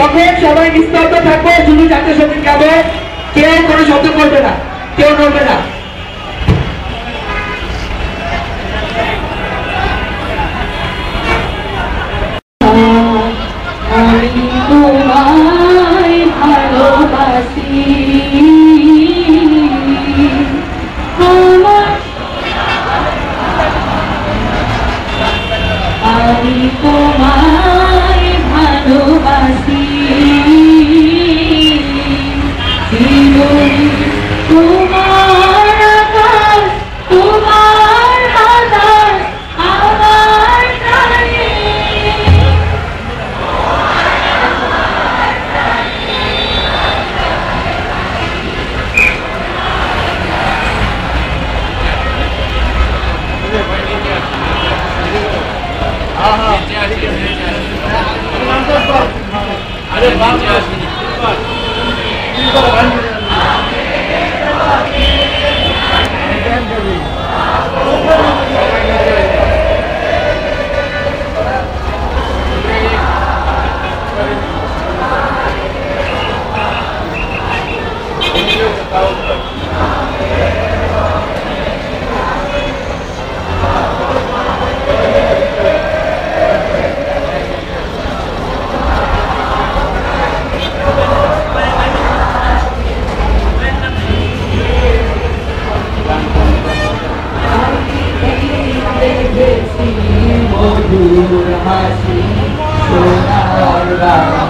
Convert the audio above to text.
তখন সবাই নিস্তব্ধ থাকবো, শুধু জাতীয় সঙ্গীত গাবো, কেউ কোনো শব্দ করবে না, কেউ নড়বে না। আমি তোমায় ভালোবাসি, আমি তোমায় ভালোবাসি, তোমার আকাশ তোমার বাতাস আমার প্রাণে। अरे बाप रे মধুর হাসি সোনার